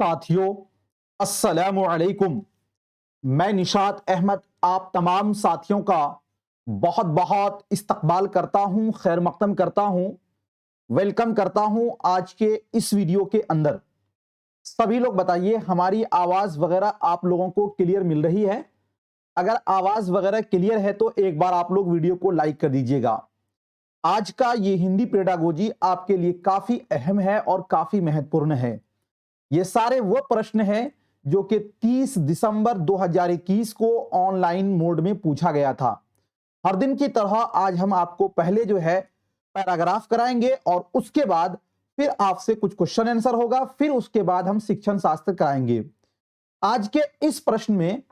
साथियों, अस्सलामु अलैकुम। मैं निशात अहमद आप तमाम साथियों का बहुत बहुत इस्तकबाल करता हूं, खैर मकदम करता हूं, वेलकम करता हूं आज के इस वीडियो के अंदर। सभी लोग बताइए हमारी आवाज़ वगैरह आप लोगों को क्लियर मिल रही है? अगर आवाज़ वगैरह क्लियर है तो एक बार आप लोग वीडियो को लाइक कर दीजिएगा। आज का ये हिंदी पेडागोजी आपके लिए काफ़ी अहम है और काफ़ी महत्वपूर्ण है। ये सारे वो प्रश्न हैं जो कि 30 दिसंबर 2021 को ऑनलाइन मोड में पूछा गया था। हर दिन की तरह आज हम आपको पहले जो है पैराग्राफ कराएंगे और उसके बाद फिर आपसे कुछ क्वेश्चन आंसर होगा, फिर उसके बाद हम शिक्षण शास्त्र कराएंगे। आज के इस प्रश्न में,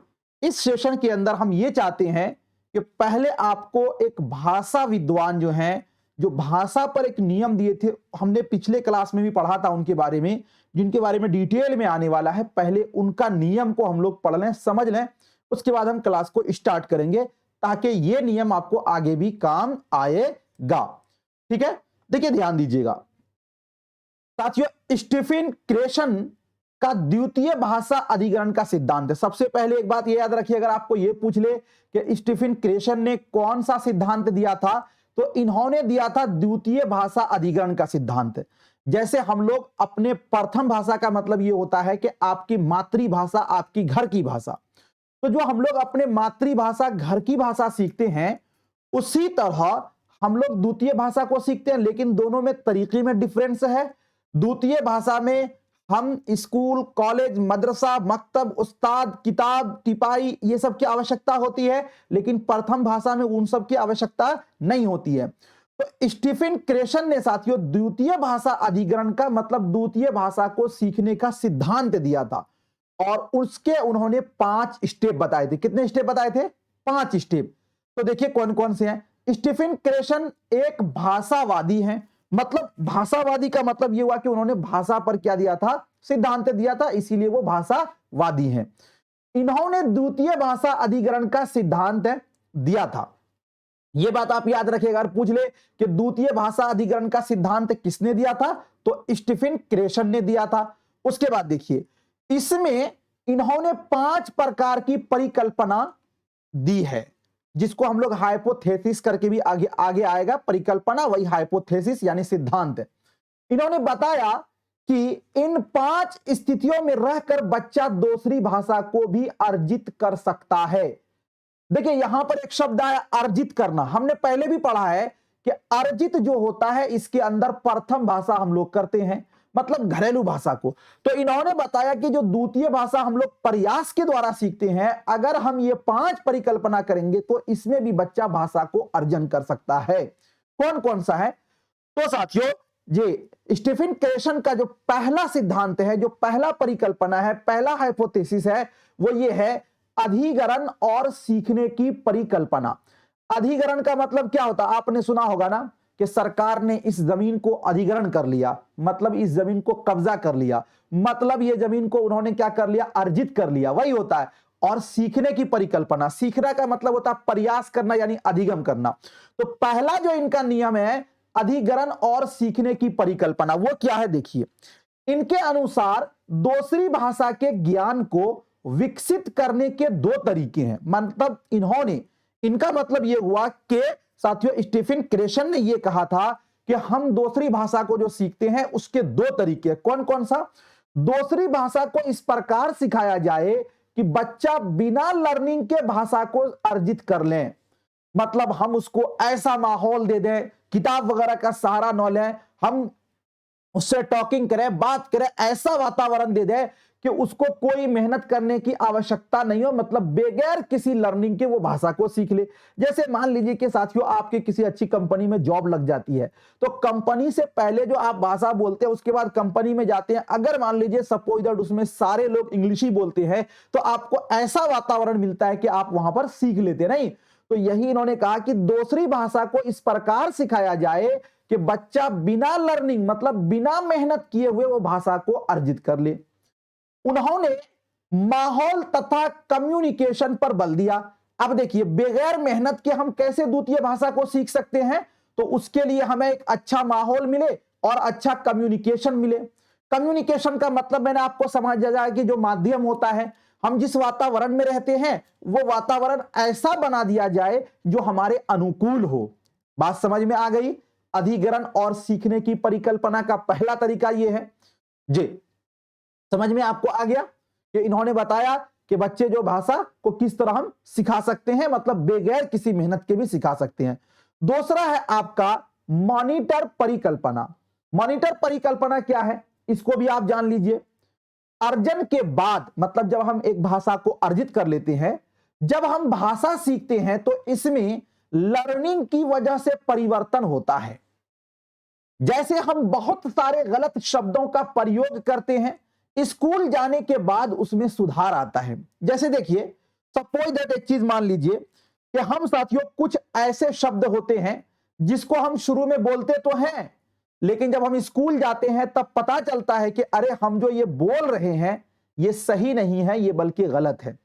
इस सेशन के अंदर हम ये चाहते हैं कि पहले आपको एक भाषा विद्वान जो हैं, जो भाषा पर एक नियम दिए थे, हमने पिछले क्लास में भी पढ़ा था उनके बारे में, जिनके बारे में डिटेल में आने वाला है। पहले उनका नियम को हम लोग पढ़ लें, समझ लें, उसके बाद हम क्लास को स्टार्ट करेंगे ताकि ये नियम आपको आगे भी काम आएगा। ठीक है, देखिए ध्यान दीजिएगा साथियों, स्टीफन क्रेशन का द्वितीय भाषा अधिग्रहण का सिद्धांत है। सबसे पहले एक बात ये याद रखिए, अगर आपको ये पूछ ले कि स्टीफन क्रेशन ने कौन सा सिद्धांत दिया था, तो इन्होंने दिया था द्वितीय भाषा अधिग्रहण का सिद्धांत। जैसे हम लोग अपने प्रथम भाषा का मतलब ये होता है कि आपकी मातृभाषा, आपकी घर की भाषा, तो जो हम लोग अपने मातृभाषा घर की भाषा सीखते हैं, उसी तरह हम लोग द्वितीय भाषा को सीखते हैं, लेकिन दोनों में तरीके में डिफरेंस है। द्वितीय भाषा में हम स्कूल, कॉलेज, मदरसा, मकतब, उस्ताद, किताब, टिपाई, ये सब की आवश्यकता होती है, लेकिन प्रथम भाषा में उन सब की आवश्यकता नहीं होती है। तो स्टीफन क्रेशन ने साथियों द्वितीय भाषा अधिग्रहण का मतलब द्वितीय भाषा को सीखने का सिद्धांत दिया था, और उसके उन्होंने 5 स्टेप बताए थे। कितने स्टेप बताए थे? 5 स्टेप। तो देखिए कौन कौन से हैं। स्टीफन क्रेशन एक भाषावादी हैं, मतलब भाषावादी का मतलब यह हुआ कि उन्होंने भाषा पर क्या दिया था? सिद्धांत दिया था, इसीलिए वो भाषावादी हैं। इन्होंने द्वितीय भाषा अधिग्रहण का सिद्धांत दिया था। यह बात आप याद रखिएगा, अगर पूछ ले कि द्वितीय भाषा अधिग्रहण का सिद्धांत किसने दिया था, तो स्टीफन क्रेशन ने दिया था। उसके बाद देखिए, इसमें इन्होंने 5 प्रकार की परिकल्पना दी है, जिसको हम लोग हाइपोथेसिस करके भी आगे आगे आएगा। परिकल्पना वही हाइपोथेसिस यानी सिद्धांत है। इन्होंने बताया कि इन 5 स्थितियों में रहकर बच्चा दूसरी भाषा को भी अर्जित कर सकता है। देखिए यहां पर एक शब्द आया अर्जित करना, हमने पहले भी पढ़ा है कि अर्जित जो होता है इसके अंदर प्रथम भाषा हम लोग करते हैं, मतलब घरेलू भाषा को। तो इन्होंने बताया कि जो द्वितीय भाषा हम लोग प्रयास के द्वारा सीखते हैं, अगर हम ये 5 परिकल्पना करेंगे तो इसमें भी बच्चा भाषा को अर्जन कर सकता है। कौन कौन सा है? तो साथियों, ये स्टीफन क्रेशन का जो पहला सिद्धांत है, जो पहला परिकल्पना है, पहला हाइपोथेसिस है, वो ये है अधिग्रहण और सीखने की परिकल्पना। अधिग्रहण का मतलब क्या होता है? आपने सुना होगा ना कि सरकार ने इस जमीन को अधिग्रहण कर लिया, मतलब इस जमीन को कब्जा कर लिया, मतलब ये जमीन को उन्होंने क्या कर लिया? अर्जित कर लिया, वही होता है। और सीखने की परिकल्पना, सीखना का मतलब होता है प्रयास करना यानी अधिगम करना। तो पहला जो इनका नियम है अधिग्रहण और सीखने की परिकल्पना, वो क्या है? देखिए, इनके अनुसार दूसरी भाषा के ज्ञान को विकसित करने के 2 तरीके हैं। मतलब इनका मतलब यह हुआ कि साथियों स्टीफन क्रेशन ने यह कहा था कि हम दूसरी भाषा को जो सीखते हैं उसके 2 तरीके। कौन कौन सा? दूसरी भाषा को इस प्रकार सिखाया जाए कि बच्चा बिना लर्निंग के भाषा को अर्जित कर ले। मतलब हम उसको ऐसा माहौल दे दें, किताब वगैरह का सहारा न लें, हम उससे टॉकिंग करें, बात करें, ऐसा वातावरण दे दे कि उसको कोई मेहनत करने की आवश्यकता नहीं हो, मतलब बगैर किसी लर्निंग के वो भाषा को सीख ले। जैसे मान लीजिए कि साथियों आपके किसी अच्छी कंपनी में जॉब लग जाती है, तो कंपनी से पहले जो आप भाषा बोलते हैं, उसके बाद कंपनी में जाते हैं, अगर मान लीजिए सपोज दैट उसमें सारे लोग इंग्लिश ही बोलते हैं, तो आपको ऐसा वातावरण मिलता है कि आप वहां पर सीख लेते नहीं। तो यही इन्होंने कहा कि दूसरी भाषा को इस प्रकार सिखाया जाए कि बच्चा बिना लर्निंग मतलब बिना मेहनत किए हुए वो भाषा को अर्जित कर ले। उन्होंने माहौल तथा कम्युनिकेशन पर बल दिया। अब देखिए, बगैर मेहनत के हम कैसे द्वितीय भाषा को सीख सकते हैं? तो उसके लिए हमें एक अच्छा माहौल मिले और अच्छा कम्युनिकेशन मिले। कम्युनिकेशन का मतलब मैंने आपको समझाया कि जो माध्यम होता है, हम जिस वातावरण में रहते हैं वो वातावरण ऐसा बना दिया जाए जो हमारे अनुकूल हो। बात समझ में आ गई? अधिग्रहण और सीखने की परिकल्पना का पहला तरीका यह है जी। समझ में आपको आ गया कि इन्होंने बताया कि बच्चे जो भाषा को किस तरह हम सिखा सकते हैं, मतलब बगैर किसी मेहनत के भी सिखा सकते हैं। दूसरा है आपका मॉनिटर परिकल्पना। मॉनिटर परिकल्पना क्या है, इसको भी आप जान लीजिए। अर्जन के बाद, मतलब जब हम एक भाषा को अर्जित कर लेते हैं, जब हम भाषा सीखते हैं तो इसमें लर्निंग की वजह से परिवर्तन होता है। जैसे हम बहुत सारे गलत शब्दों का प्रयोग करते हैं, स्कूल जाने के बाद उसमें सुधार आता है। जैसे देखिए, सपोज दैट एक चीज मान लीजिए कि हम साथियों कुछ ऐसे शब्द होते हैं जिसको हम शुरू में बोलते तो हैं, लेकिन जब हम स्कूल जाते हैं तब पता चलता है कि अरे हम जो ये बोल रहे हैं ये सही नहीं है, ये बल्कि गलत है।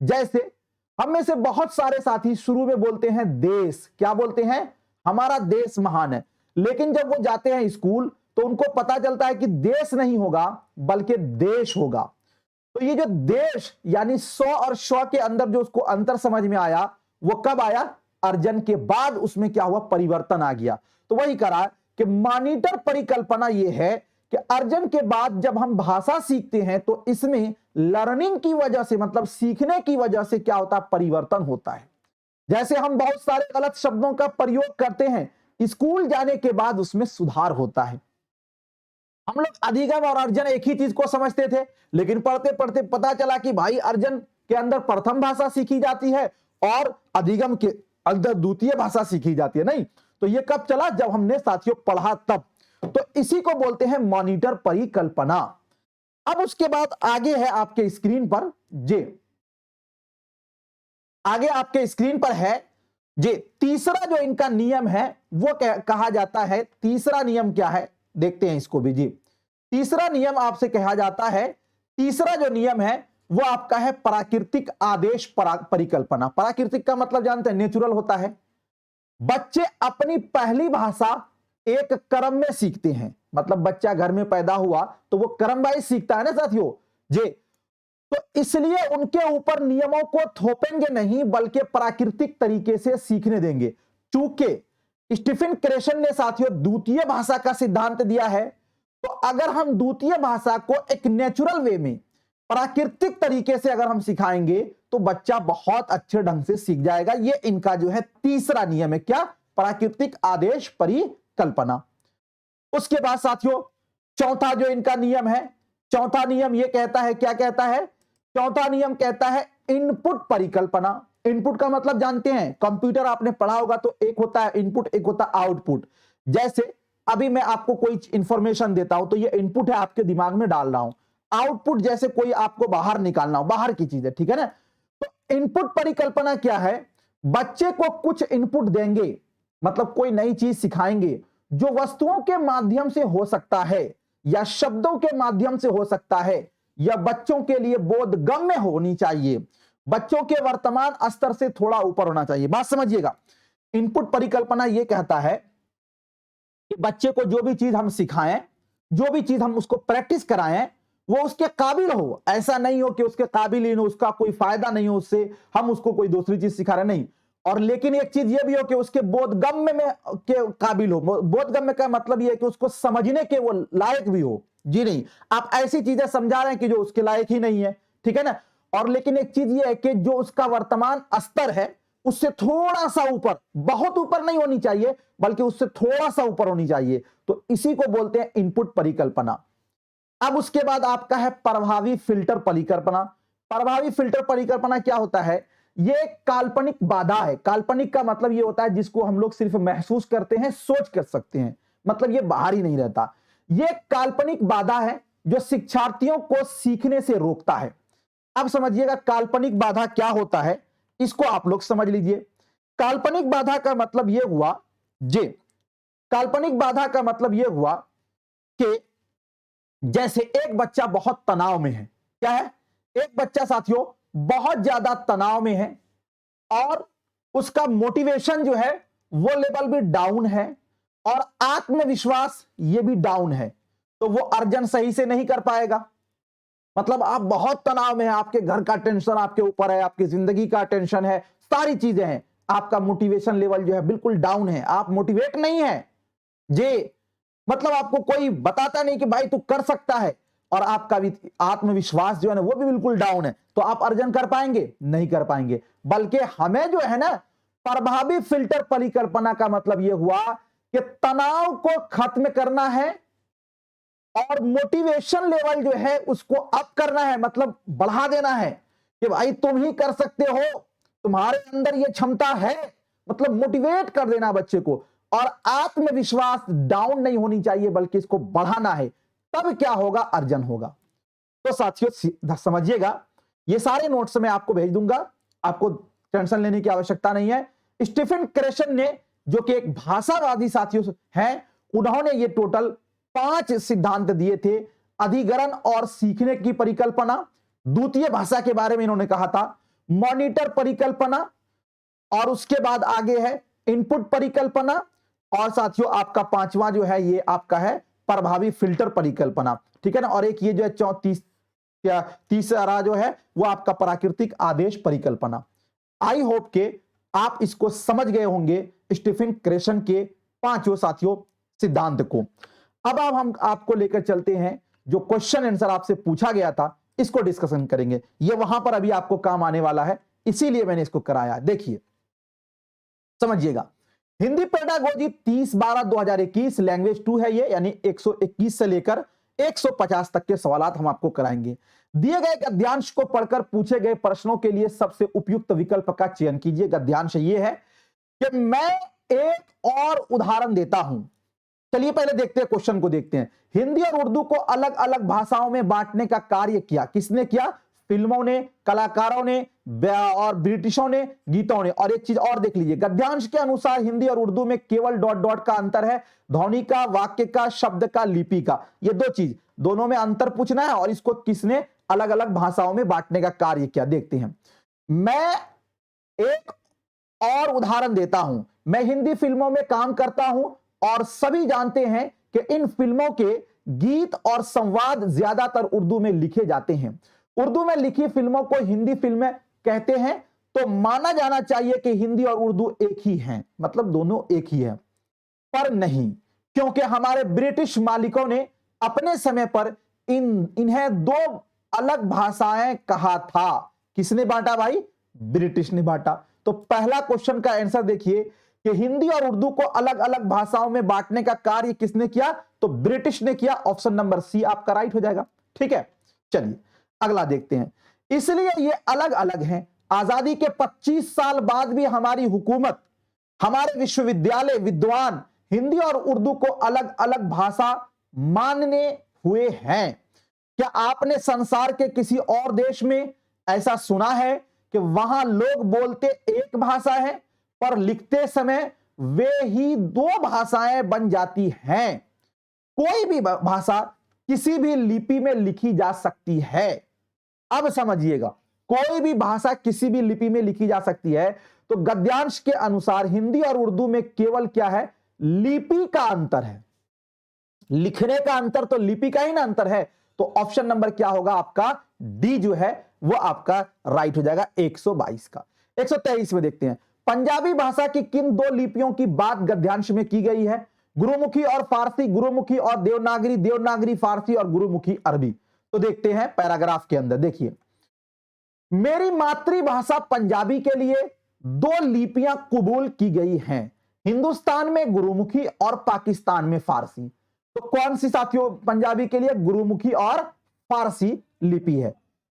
जैसे हम में से बहुत सारे साथी शुरू में बोलते हैं देश, क्या बोलते हैं, हमारा देश महान है, लेकिन जब वो जाते हैं स्कूल तो उनको पता चलता है कि देश नहीं होगा बल्कि देश होगा। तो ये जो देश यानी सौ और शौ के अंदर जो उसको अंतर समझ में आया, वो कब आया, अर्जन के बाद उसमें क्या हुआ, परिवर्तन आ गया। तो वही करा कि मॉनिटर परिकल्पना ये है कि अर्जन के बाद जब हम भाषा सीखते हैं तो इसमें लर्निंग की वजह से, मतलब सीखने की वजह से क्या होता है, परिवर्तन होता है। जैसे हम बहुत सारे गलत शब्दों का प्रयोग करते हैं, स्कूल जाने के बाद उसमें सुधार होता है। हम लोग अधिगम और अर्जन एक ही चीज को समझते थे, लेकिन पढ़ते पढ़ते पता चला कि भाई अर्जन के अंदर प्रथम भाषा सीखी जाती है और अधिगम के अंदर द्वितीय भाषा सीखी जाती है। नहीं, तो ये कब चला, जब हमने साथियों पढ़ा तब। तो इसी को बोलते हैं मॉनिटर परिकल्पना। अब उसके बाद आगे है आपके स्क्रीन पर जे, आगे आपके स्क्रीन पर है जे तीसरा जो इनका नियम है वो कहा जाता है, तीसरा नियम क्या है देखते हैं इसको भी जी। तीसरा नियम आपसे कहा जाता है, तीसरा जो नियम है वो आपका है प्राकृतिक आदेश परिकल्पना। प्राकृतिक का मतलब जानते हैं, नेचुरल होता है। बच्चे अपनी पहली भाषा एक क्रम में सीखते हैं, मतलब बच्चा घर में पैदा हुआ तो वो क्रम वाइज सीखता है ना साथियों जी। तो इसलिए उनके ऊपर नियमों को थोपेंगे नहीं बल्कि प्राकृतिक तरीके से सीखने देंगे। चूंकि स्टीफन क्रेशन ने साथियों द्वितीय भाषा का सिद्धांत दिया है, तो अगर हम द्वितीय भाषा को एक नेचुरल वे में, प्राकृतिक तरीके से अगर हम सिखाएंगे तो बच्चा बहुत अच्छे ढंग से सीख जाएगा। ये इनका जो है तीसरा नियम है, क्या, प्राकृतिक आदेश परिकल्पना। उसके बाद साथियों चौथा जो इनका नियम है, चौथा नियम ये कहता है, क्या कहता है, चौथा नियम कहता है इनपुट परिकल्पना। इनपुट का मतलब जानते हैं, कंप्यूटर आपने पढ़ा होगा तो एक होता है इनपुट, एक होता है आउटपुट। जैसे अभी मैं आपको कोई इंफॉर्मेशन देता हूं तो ये इनपुट है, आपके दिमाग में डाल रहा हूं। आउटपुट जैसे कोई आपको बाहर निकालना हो, बाहर की चीज है, ठीक है ना। तो इनपुट परिकल्पना क्या है, बच्चे को कुछ इनपुट देंगे, मतलब कोई नई चीज सिखाएंगे जो वस्तुओं के माध्यम से हो सकता है या शब्दों के माध्यम से हो सकता है या बच्चों के लिए बोधगम्य होनी चाहिए, बच्चों के वर्तमान स्तर से थोड़ा ऊपर होना चाहिए। बात समझिएगा, इनपुट परिकल्पना यह कहता है कि बच्चे को जो भी चीज हम सिखाएं, जो भी चीज हम उसको प्रैक्टिस कराएं, वो उसके काबिल हो। ऐसा नहीं हो कि उसके काबिल ही हो, उसका कोई फायदा नहीं हो उससे, हम उसको कोई दूसरी चीज सिखा रहे, नहीं। और लेकिन एक चीज ये भी हो कि उसके बोधगम्य में के काबिल हो। बोधगम्य का मतलब ये है कि उसको समझने के वो लायक भी हो। जी नहीं, आप ऐसी चीजें समझा रहे हैं कि जो उसके लायक ही नहीं है, ठीक है ना। और लेकिन एक चीज ये है कि जो उसका वर्तमान स्तर है उससे थोड़ा सा ऊपर, बहुत ऊपर नहीं होनी चाहिए बल्कि उससे थोड़ा सा ऊपर होनी चाहिए। तो इसी को बोलते हैं इनपुट परिकल्पना। अब उसके बाद आपका है प्रभावी फिल्टर परिकल्पना। प्रभावी फिल्टर परिकल्पना क्या होता है, ये काल्पनिक बाधा है। काल्पनिक का मतलब ये होता है जिसको हम लोग सिर्फ महसूस करते हैं, सोच कर सकते हैं, मतलब ये बाहर ही नहीं रहता। ये काल्पनिक बाधा है जो शिक्षार्थियों को सीखने से रोकता है। अब समझिएगा काल्पनिक बाधा क्या होता है, इसको आप लोग समझ लीजिए। काल्पनिक बाधा का मतलब यह हुआ जे, काल्पनिक बाधा का मतलब यह हुआ कि जैसे एक बच्चा बहुत तनाव में है, क्या है, एक बच्चा साथियों बहुत ज्यादा तनाव में है और उसका मोटिवेशन जो है वो लेवल भी डाउन है और आत्मविश्वास ये भी डाउन है। तो वो अर्जन सही से नहीं कर पाएगा। मतलब आप बहुत तनाव में हैं, आपके घर का टेंशन आपके ऊपर है, आपकी जिंदगी का टेंशन है, सारी चीजें हैं, आपका मोटिवेशन लेवल जो है बिल्कुल डाउन है, आप मोटिवेट नहीं है जे, मतलब आपको कोई बताता नहीं कि भाई तू कर सकता है, और आपका भी आत्मविश्वास जो है ना वो भी बिल्कुल डाउन है, तो आप अर्जन कर पाएंगे? नहीं कर पाएंगे। बल्कि हमें जो है ना प्रभावी फिल्टर परिकल्पना का मतलब यह हुआ कि तनाव को खत्म करना है और मोटिवेशन लेवल जो है उसको अप करना है, मतलब बढ़ा देना है कि भाई तुम ही कर सकते हो, तुम्हारे अंदर ये क्षमता है, मतलब मोटिवेट कर देना बच्चे को। और आत्मविश्वास डाउन नहीं होनी चाहिए बल्कि इसको बढ़ाना है, तब क्या होगा? अर्जन होगा। तो साथियों समझिएगा, ये सारे नोट्स मैं आपको भेज दूंगा, आपको टेंशन लेने की आवश्यकता नहीं है। स्टीफन क्रेशन ने, जो कि एक भाषावादी साथियों हैं, उन्होंने ये टोटल 5 सिद्धांत दिए थे। अधिग्रहण और सीखने की परिकल्पना, द्वितीय भाषा के बारे में इन्होंने कहा था, मॉनिटर परिकल्पना, और उसके बाद आगे है इनपुट परिकल्पना, और साथियों आपका 5वां जो है ये आपका है प्रभावी फिल्टर परिकल्पना, ठीक है ना। और एक ये जो है तीसरा जो है वो आपका प्राकृतिक आदेश परिकल्पना। आई होप के आप इसको समझ गए होंगे, स्टीफन क्रेशन के 5 साथियों सिद्धांत को। अब हम आपको लेकर चलते हैं जो क्वेश्चन आंसर आपसे पूछा गया था, इसको डिस्कशन करेंगे। ये वहां पर अभी आपको काम आने वाला है, इसीलिए मैंने इसको कराया। देखिए समझिएगा, हिंदी पेडागोजी 30/12/2021 लैंग्वेज 2 है ये, यानी 121 से लेकर 150 तक के सवालात हम आपको कराएंगे। दिए गए गद्यांश को पढ़कर पूछे गए प्रश्नों के लिए सबसे उपयुक्त विकल्प का चयन कीजिए। गद्यांश ये है कि मैं एक और उदाहरण देता हूं। चलिए पहले देखते हैं, क्वेश्चन को देखते हैं। हिंदी और उर्दू को अलग अलग भाषाओं में बांटने का कार्य किया, किसने किया? फिल्मों ने, कलाकारों ने, और ब्रिटिशों ने, गीतों ने। और एक चीज और देख लीजिए, गद्यांश के अनुसार हिंदी और उर्दू में केवल डॉट डॉट का अंतर है, ध्वनि का, वाक्य का, शब्द का, लिपि का। ये 2 चीज, दोनों में अंतर पूछना है, और इसको किसने अलग अलग भाषाओं में बांटने का कार्य किया, देखते हैं। मैं एक और उदाहरण देता हूं, मैं हिंदी फिल्मों में काम करता हूं और सभी जानते हैं कि इन फिल्मों के गीत और संवाद ज्यादातर उर्दू में लिखे जाते हैं। उर्दू में लिखी फिल्मों को हिंदी फिल्में कहते हैं, तो माना जाना चाहिए कि हिंदी और उर्दू एक ही हैं, मतलब दोनों एक ही है। पर नहीं, क्योंकि हमारे ब्रिटिश मालिकों ने अपने समय पर इन्हें 2 अलग भाषाएं कहा था। किसने बांटा भाई? ब्रिटिश ने बांटा। तो पहला क्वेश्चन का आंसर देखिए कि हिंदी और उर्दू को अलग अलग भाषाओं में बांटने का कार्य किसने किया? तो ब्रिटिश ने किया। ऑप्शन नंबर सी आपका राइट हो जाएगा, ठीक है। चलिए अगला देखते हैं। इसलिए ये अलग अलग हैं। आजादी के 25 साल बाद भी हमारी हुकूमत, हमारे विश्वविद्यालय, विद्वान हिंदी और उर्दू को अलग अलग भाषा मानने हुए हैं। क्या आपने संसार के किसी और देश में ऐसा सुना है कि वहां लोग बोलते एक भाषा है पर लिखते समय वे ही 2 भाषाएं बन जाती हैं? कोई भी भाषा किसी भी लिपि में लिखी जा सकती है। अब समझिएगा, कोई भी भाषा किसी भी लिपि में लिखी जा सकती है। तो गद्यांश के अनुसार हिंदी और उर्दू में केवल क्या है? लिपि का अंतर है, लिखने का अंतर, तो लिपि का ही ना अंतर है। तो ऑप्शन नंबर क्या होगा आपका? डी जो है वो आपका राइट हो जाएगा 122 का। 123 में देखते हैं, पंजाबी भाषा की किन 2 लिपियों की बात गद्यांश में की गई है? गुरुमुखी और फारसी, गुरुमुखी और देवनागरी, देवनागरी फारसी और गुरुमुखी अरबी। तो देखते हैं पैराग्राफ के अंदर, देखिए, मेरी मातृभाषा पंजाबी के लिए 2 लिपियां कबूल की गई हैं, हिंदुस्तान में गुरुमुखी और पाकिस्तान में फारसी। तो कौन सी साथियों पंजाबी के लिए? गुरुमुखी और फारसी लिपि है।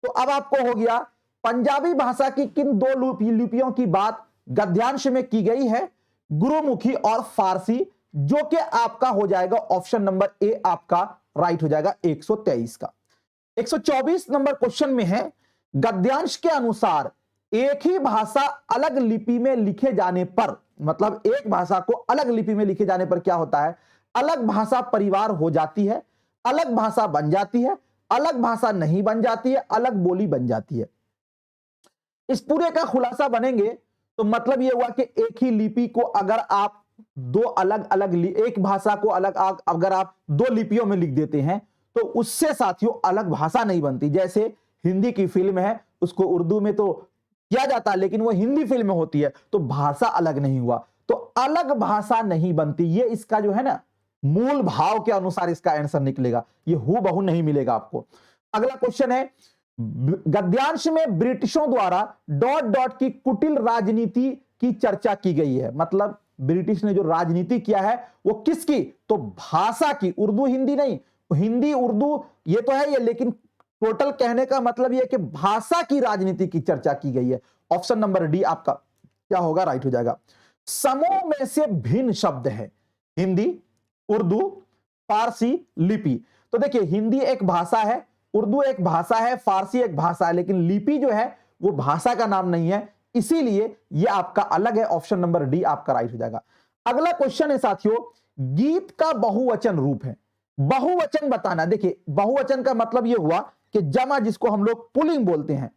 तो अब आपको हो गया, पंजाबी भाषा की किन 2 लिपियों की बात गद्यांश में की गई है? गुरुमुखी और फारसी, जो कि आपका हो जाएगा ऑप्शन नंबर ए आपका राइट हो जाएगा 123 का। 124 नंबर क्वेश्चन में है, गद्यांश के अनुसार एक ही भाषा अलग लिपि में लिखे जाने पर, मतलब एक भाषा को अलग लिपि में लिखे जाने पर क्या होता है? अलग भाषा परिवार हो जाती है, अलग भाषा बन जाती है, अलग भाषा नहीं बन जाती है, अलग बोली बन जाती है। इस पूरे का खुलासा बनेंगे तो मतलब यह हुआ कि एक ही लिपि को अगर आप दो अलग अलग एक भाषा को अलग अगर आप दो लिपियों में लिख देते हैं तो उससे साथियों अलग भाषा नहीं बनती। जैसे हिंदी की फिल्म है, उसको उर्दू में तो किया जाता है लेकिन वो हिंदी फिल्म में होती है तो भाषा अलग नहीं हुआ, तो अलग भाषा नहीं बनती। ये इसका जो है ना मूल भाव के अनुसार इसका आंसर निकलेगा, ये हूबहू नहीं मिलेगा आपको। अगला क्वेश्चन है, गद्यांश में ब्रिटिशों द्वारा डॉट डॉट की कुटिल राजनीति की चर्चा की गई है। मतलब ब्रिटिश ने जो राजनीति किया है वो किसकी? तो भाषा की, उर्दू हिंदी नहीं, हिंदी उर्दू ये तो है ये, लेकिन टोटल कहने का मतलब यह कि भाषा की राजनीति की चर्चा की गई है। ऑप्शन नंबर डी आपका क्या होगा? राइट हो जाएगा। समूह में से भिन्न शब्द है, हिंदी, उर्दू, फारसी, लिपि। तो देखिए हिंदी एक भाषा है, उर्दू एक भाषा है, फारसी एक भाषा है, लेकिन लिपि जो है वो भाषा का नाम नहीं है, इसीलिए ये आपका अलग है। ऑप्शन नंबर डी आपका राइट हो जाएगा। अगला क्वेश्चन है साथियों, गीत का बहुवचन रूप है। बहुवचन बताना। देखिए बहुवचन का मतलब यह हुआ कि जमा, जिसको हम लोग पुलिंग बोलते हैं।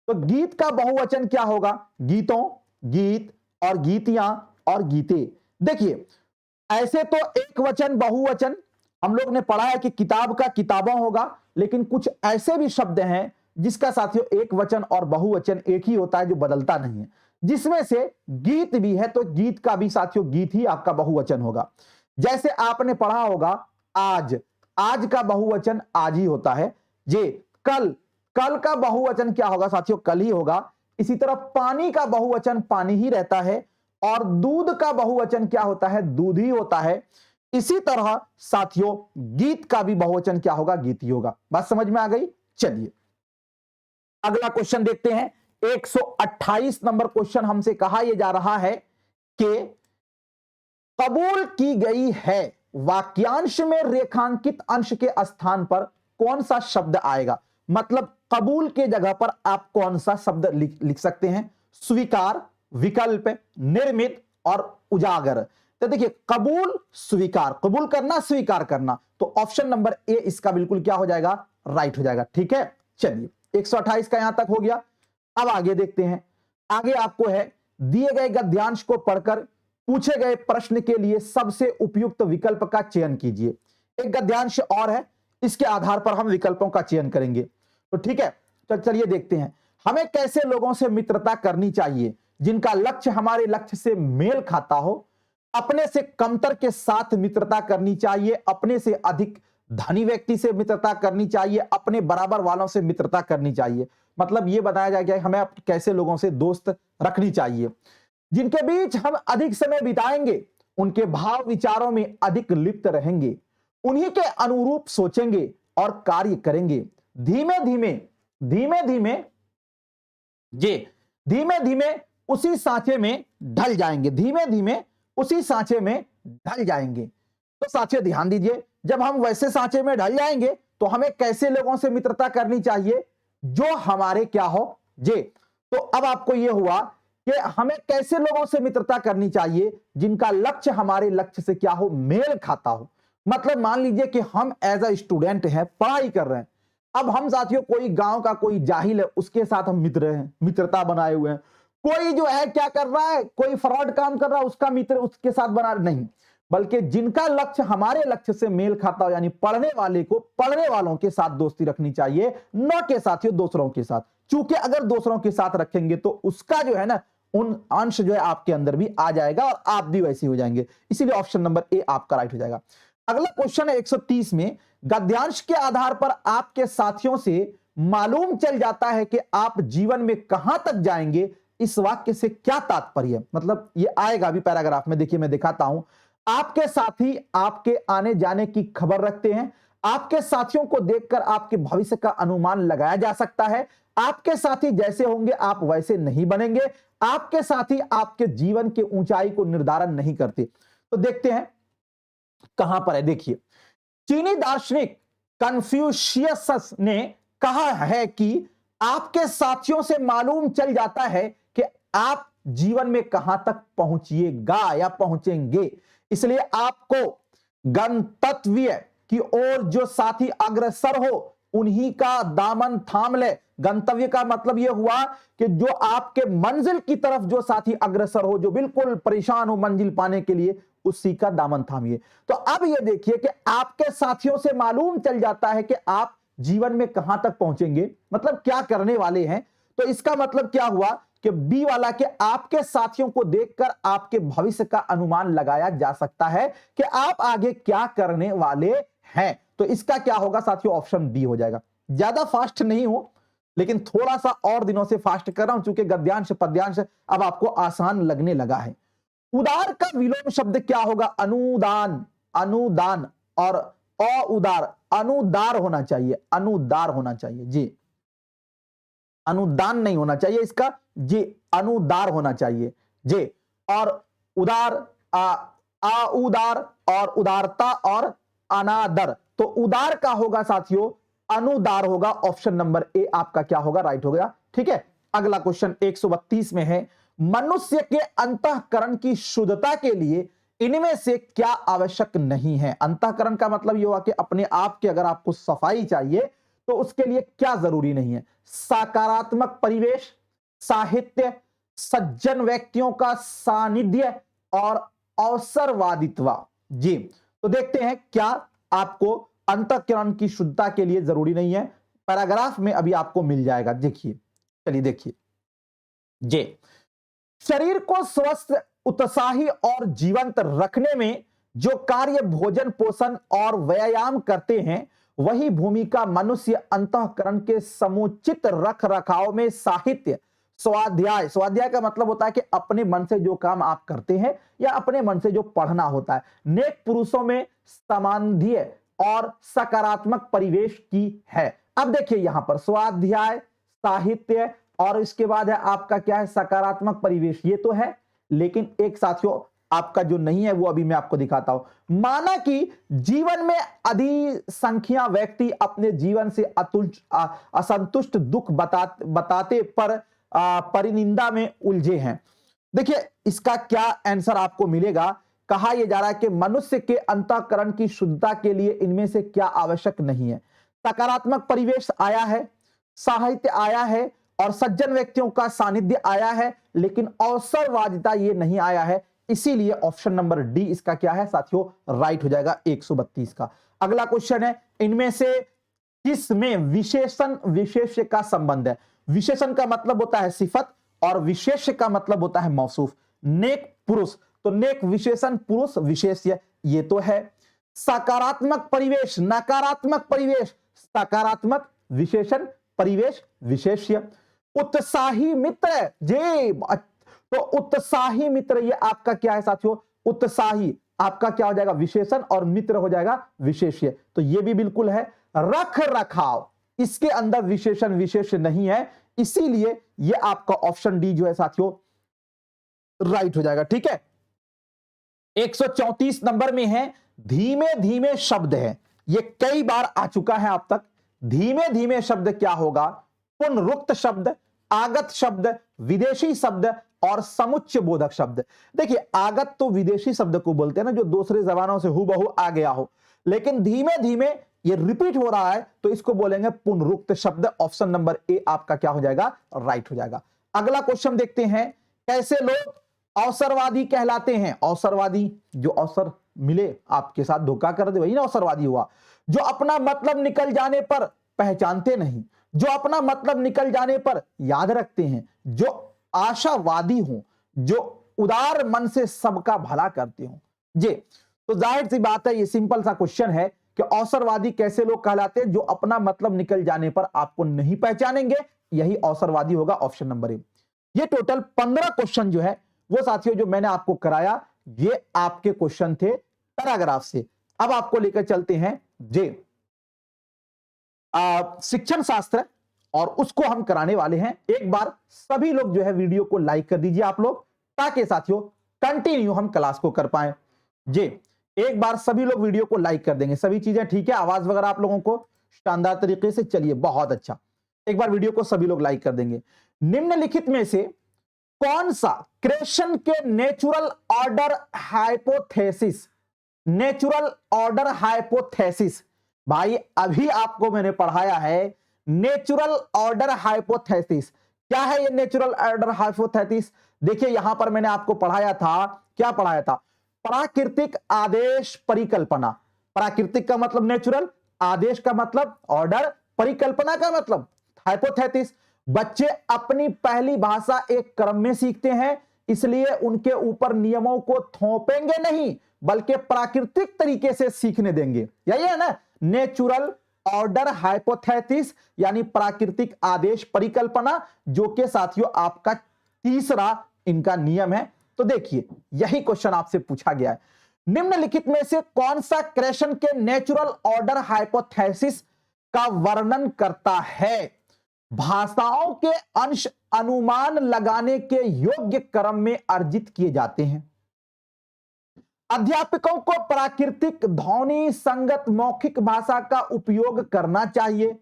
तो गीत का बहुवचन क्या होगा? गीतों, गीत और गीतियां और गीते। देखिए ऐसे तो एक वचन बहुवचन हम लोग ने पढ़ा है कि किताब का किताबों होगा, लेकिन कुछ ऐसे भी शब्द हैं जिसका साथियों एक वचन और बहुवचन एक ही होता है, जो बदलता नहीं है, जिसमें से गीत भी है। तो गीत का भी साथियों गीत ही आपका बहुवचन होगा। जैसे आपने पढ़ा होगा आज, आज का बहुवचन आज ही होता है। जे कल, कल का बहुवचन क्या होगा साथियों? कल ही होगा। इसी तरह पानी का बहुवचन पानी ही रहता है, और दूध का बहुवचन क्या होता है? दूध ही होता है। इसी तरह साथियों गीत का भी बहुवचन क्या होगा? गीत ही होगा। बात समझ में आ गई? चलिए अगला क्वेश्चन देखते हैं। 128 नंबर क्वेश्चन हमसे कहा यह जा रहा है कि कबूल की गई है वाक्यांश में रेखांकित अंश के स्थान पर कौन सा शब्द आएगा? मतलब कबूल के जगह पर आप कौन सा शब्द लिख सकते हैं? स्वीकार, विकल्प, निर्मित और उजागर। तो देखिए कबूल, स्वीकार, कबूल करना, स्वीकार करना, तो ऑप्शन नंबर ए इसका बिल्कुल क्या हो जाएगा? राइट हो जाएगा। ठीक है, चलिए 128 का यहां तक हो गया। अब आगे देखते हैं। आगे आपको है, दिए गए गद्यांश को पढ़कर पूछे गए प्रश्न के लिए सबसे उपयुक्त विकल्प का चयन कीजिए। एक गद्यांश और है, इसके आधार पर हम विकल्पों का चयन करेंगे। तो ठीक है, तो चलिए देखते हैं। हमें कैसे लोगों से मित्रता करनी चाहिए? जिनका लक्ष्य हमारे लक्ष्य से मेल खाता हो। अपने से कमतर के साथ मित्रता करनी चाहिए, अपने से अधिक धनी व्यक्ति से मित्रता करनी चाहिए, अपने बराबर वालों से मित्रता करनी चाहिए। मतलब यह बताया जाएगा कि हमें कैसे लोगों से दोस्त रखनी चाहिए। जिनके बीच हम अधिक समय बिताएंगे, उनके भाव विचारों में अधिक लिप्त रहेंगे, उन्हीं के अनुरूप सोचेंगे और कार्य करेंगे। धीमे धीमे धीमे धीमे जे धीमे धीमे उसी सांचे में ढल जाएंगे, धीमे धीमे उसी सांचे में ढल जाएंगे। तो साथियों ध्यान दीजिए, जब हम वैसे सांचे में ढल जाएंगे तो हमें कैसे लोगों से मित्रता करनी चाहिए? जो हमारे क्या हो? जे। तो अब आपको यह हुआ कि हमें कैसे लोगों से मित्रता करनी चाहिए? जिनका लक्ष्य हमारे लक्ष्य से क्या हो? मेल खाता हो। मतलब मान लीजिए कि हम एज अ स्टूडेंट हैं, पढ़ाई कर रहे हैं। अब हम साथियों कोई गांव का कोई जाहिल है, उसके साथ हम मित्र हैं, मित्रता बनाए हुए हैं। कोई जो है क्या कर रहा है, कोई फ्रॉड काम कर रहा है, उसका मित्र उसके साथ बना नहीं, बल्कि जिनका लक्ष्य हमारे लक्ष्य से मेल खाता हो, यानी पढ़ने वाले को पढ़ने वालों के साथ दोस्ती रखनी चाहिए, न के साथियों दूसरों के साथ। चूंकि अगर दूसरों के साथ रखेंगे तो उसका जो है ना उन अंश जो है आपके अंदर भी आ जाएगा और आप भी वैसे हो जाएंगे। इसीलिए ऑप्शन नंबर ए आपका राइट हो जाएगा। अगला क्वेश्चन है 130 में, गद्यांश के आधार पर आपके साथियों से मालूम चल जाता है कि आप जीवन में कहां तक जाएंगे, इस वाक्य से क्या तात्पर्य? मतलब ये आएगा भी पैराग्राफ में। देखिए मैं दिखाता हूं। आपके साथी आपके आने जाने की खबर रखते हैं। आपके साथियों को देखकर आपके भविष्य का अनुमान लगाया जा सकता है। आपके साथी जैसे होंगे आप वैसे नहीं बनेंगे। आपके साथी आपके जीवन के ऊंचाई को निर्धारण नहीं करते। तो देखते हैं कहां पर है। देखिए चीनी दार्शनिक कन्फ्यूशियस ने कहा है कि आपके साथियों से मालूम चल जाता है कि आप जीवन में कहां तक पहुंचिएगा या पहुंचेंगे। इसलिए आपको गंतव्य की ओर जो साथी अग्रसर हो उन्हीं का दामन थाम ले, गंतव्य का मतलब यह हुआ कि जो आपके मंजिल की तरफ जो साथी अग्रसर हो, जो बिल्कुल परेशान हो मंजिल पाने के लिए, उसी का दामन थामिए। तो अब ये देखिए कि आपके साथियों से मालूम चल जाता है कि आप जीवन में कहां तक पहुंचेंगे, मतलब क्या करने वाले हैं। तो इसका मतलब क्या हुआ कि बी वाला के आपके साथियों को देखकर आपके भविष्य का अनुमान लगाया जा सकता है कि आप आगे क्या करने वाले हैं। तो इसका क्या होगा साथियों, ऑप्शन बी हो जाएगा। ज्यादा फास्ट नहीं हो, लेकिन थोड़ा सा और दिनों से फास्ट कर रहा हूं, चूंकि गद्यांश पद्यांश अब आपको आसान लगने लगा है। उदार का विलोम शब्द क्या होगा, अनुदान, अनुदान, और अउदार, अनुदार होना चाहिए, अनुदार होना चाहिए जी, अनुदान नहीं होना चाहिए इसका जी, अनुदार होना चाहिए जी। और उदार, उदार, और उदारता और अनादर, तो उदार का होगा साथियों अनुदार होगा। ऑप्शन नंबर ए आपका क्या होगा, राइट हो गया। ठीक है, अगला क्वेश्चन 132 में है, मनुष्य के अंतःकरण की शुद्धता के लिए इनमें से क्या आवश्यक नहीं है। अंतःकरण का मतलब यह हुआ कि अपने आप की अगर आपको सफाई चाहिए तो उसके लिए क्या जरूरी नहीं है, सकारात्मक परिवेश, साहित्य, सज्जन व्यक्तियों का सानिध्य और अवसरवादित्व जी। तो देखते हैं क्या आपको अंतःकरण की शुद्धता के लिए जरूरी नहीं है, पैराग्राफ में अभी आपको मिल जाएगा। देखिए, चलिए देखिए जी, शरीर को स्वस्थ, उत्साही और जीवंत रखने में जो कार्य भोजन, पोषण और व्यायाम करते हैं, वही भूमिका मनुष्य अंतःकरण के समुचित रख रखाव में साहित्य, स्वाध्याय, स्वाध्याय का मतलब होता है कि अपने मन से जो काम आप करते हैं या अपने मन से जो पढ़ना होता है, नेक पुरुषों में समांध्य और सकारात्मक परिवेश की है। अब देखिए यहां पर स्वाध्याय, साहित्य और इसके बाद है आपका क्या है, सकारात्मक परिवेश, ये तो है, लेकिन एक साथियों आपका जो नहीं है वो अभी मैं आपको दिखाता हूं। माना कि जीवन में अधिसंख्या व्यक्ति अपने जीवन से असंतुष्ट, दुख बताते पर परिनिंदा में उलझे हैं। देखिए इसका क्या आंसर आपको मिलेगा। कहा यह जा रहा है कि मनुष्य के अंतःकरण की शुद्धता के लिए इनमें से क्या आवश्यक नहीं है, सकारात्मक परिवेश आया है, साहित्य आया है और सज्जन व्यक्तियों का सानिध्य आया है, लेकिन अवसरवादिता ये नहीं आया है। इसीलिए ऑप्शन नंबर डी इसका क्या है साथियों, राइट हो जाएगा 132 का। अगला क्वेश्चन है, इनमें से किसमें विशेषण विशेष्य का संबंध है। विशेषण का मतलब होता है सिफत और विशेष्य का मतलब होता है मौसूफ। नेक पुरुष, तो नेक विशेषण, पुरुष विशेष्य, ये तो है। सकारात्मक परिवेश, नकारात्मक परिवेश, सकारात्मक विशेषण, परिवेश विशेष्य। उत्साही मित्र जी, तो उत्साही मित्र ये आपका क्या है साथियों, उत्साही आपका क्या हो जाएगा, विशेषण, और मित्र हो जाएगा विशेष्य, तो ये भी बिल्कुल है। रख रखाव, इसके अंदर विशेषण विशेष नहीं है, इसीलिए ये आपका ऑप्शन डी जो है साथियों राइट हो जाएगा। ठीक है, 134 नंबर में है, धीमे धीमे शब्द है, ये कई बार आ चुका है आप तक। धीमे धीमे शब्द क्या होगा, पुनरुक्त शब्द, आगत शब्द, विदेशी शब्द और समुच्चय बोधक शब्द। देखिए आगत तो विदेशी शब्द को बोलते हैं ना, जो दूसरे जबानों से हूबहू आ गया हो, लेकिन धीमे धीमे ये रिपीट हो रहा है तो इसको बोलेंगे पुनरुक्त शब्द। ऑप्शन नंबर ए आपका क्या हो जाएगा, राइट हो जाएगा। अगला क्वेश्चन देखते हैं, कैसे लोग अवसरवादी कहलाते हैं। अवसरवादी, जो अवसर मिले आपके साथ धोखा कर दे वही ना अवसरवादी हुआ। जो अपना मतलब निकल जाने पर पहचानते नहीं, जो अपना मतलब निकल जाने पर याद रखते हैं, जो आशावादी हो, जो उदार मन से सबका भला करते हो जी। तो जाहिर सी बात है, ये सिंपल सा क्वेश्चन है कि अवसरवादी कैसे लोग कहलाते हैं, जो अपना मतलब निकल जाने पर आपको नहीं पहचानेंगे, यही अवसरवादी होगा। Option number A. ये टोटल 15 क्वेश्चन जो है वो साथियों जो मैंने आपको कराया, ये आपके क्वेश्चन थे पैराग्राफ से। अब आपको लेकर चलते हैं जे शिक्षण शास्त्र, और उसको हम कराने वाले हैं। एक बार सभी लोग जो है वीडियो को लाइक कर दीजिए आप लोग, ताकि साथियों कंटिन्यू हम क्लास को कर पाए जी। एक बार सभी लोग वीडियो को लाइक कर देंगे, सभी चीजें ठीक है, आवाज वगैरह आप लोगों को शानदार तरीके से, चलिए बहुत अच्छा। एक बार वीडियो को सभी लोग लाइक कर देंगे। निम्नलिखित में से कौन सा क्रिएशन के natural order hypothesis, natural order hypothesis, भाई अभी आपको मैंने पढ़ाया है नेचुरल ऑर्डर हाइपोथेसिस। क्या है ये नेचुरल ऑर्डर हाइपोथेसिस? देखिए यहां पर मैंने आपको पढ़ाया था, क्या पढ़ाया था? प्राकृतिक आदेश परिकल्पना। प्राकृतिक का मतलब नेचुरल, आदेश का मतलब ऑर्डर, परिकल्पना का मतलब हाइपोथेसिस। बच्चे अपनी पहली भाषा एक क्रम में सीखते हैं, इसलिए उनके ऊपर नियमों को थोपेंगे नहीं बल्कि प्राकृतिक तरीके से सीखने देंगे। यही है ना नेचुरल ऑर्डर हाइपोथेसिस, यानी प्राकृतिक आदेश परिकल्पना, जो कि साथियों आपका तीसरा इनका नियम है। तो देखिए यही क्वेश्चन आपसे पूछा गया है, निम्नलिखित में से कौन सा क्रेशन के नेचुरल ऑर्डर हाइपोथेसिस का वर्णन करता है? भाषाओं के अंश अनुमान लगाने के योग्य क्रम में अर्जित किए जाते हैं। अध्यापकों को प्राकृतिक ध्वनि संगत मौखिक भाषा का उपयोग करना चाहिए।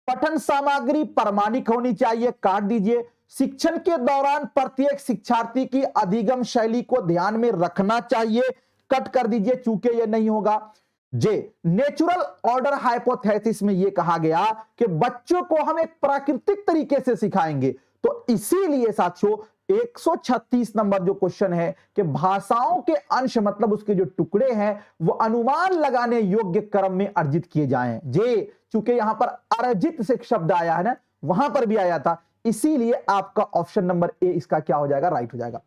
पठन सामग्री प्रामाणिक होनी चाहिए, काट दीजिए। शिक्षण के दौरान प्रत्येक शिक्षार्थी की अधिगम शैली को ध्यान में रखना चाहिए, कट कर दीजिए चूंकि ये नहीं होगा। जे नेचुरल ऑर्डर हाइपोथेसिस में यह कहा गया कि बच्चों को हम एक प्राकृतिक तरीके से सिखाएंगे, तो इसीलिए साथियों 136 नंबर जो क्वेश्चन है कि भाषाओं के अंश मतलब उसके जो टुकड़े हैं वो अनुमान लगाने योग्य क्रम में अर्जित किए जाएं। जे चूंकि यहां पर अर्जित से शब्द आया है ना, वहां पर भी आया था, इसीलिए आपका ऑप्शन नंबर ए इसका क्या हो जाएगा? राइट हो जाएगा।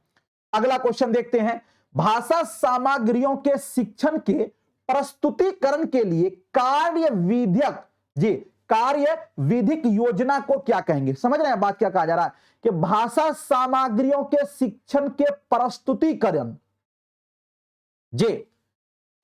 अगला क्वेश्चन देखते हैं, भाषा सामग्रियों के शिक्षण के प्रस्तुतिकरण के लिए कार्य विधिक, जी कार्य विधिक योजना को क्या कहेंगे? समझ रहे हैं बात क्या कहा जा रहा है कि भाषा सामग्रियों के शिक्षण के प्रस्तुतिकरण, जी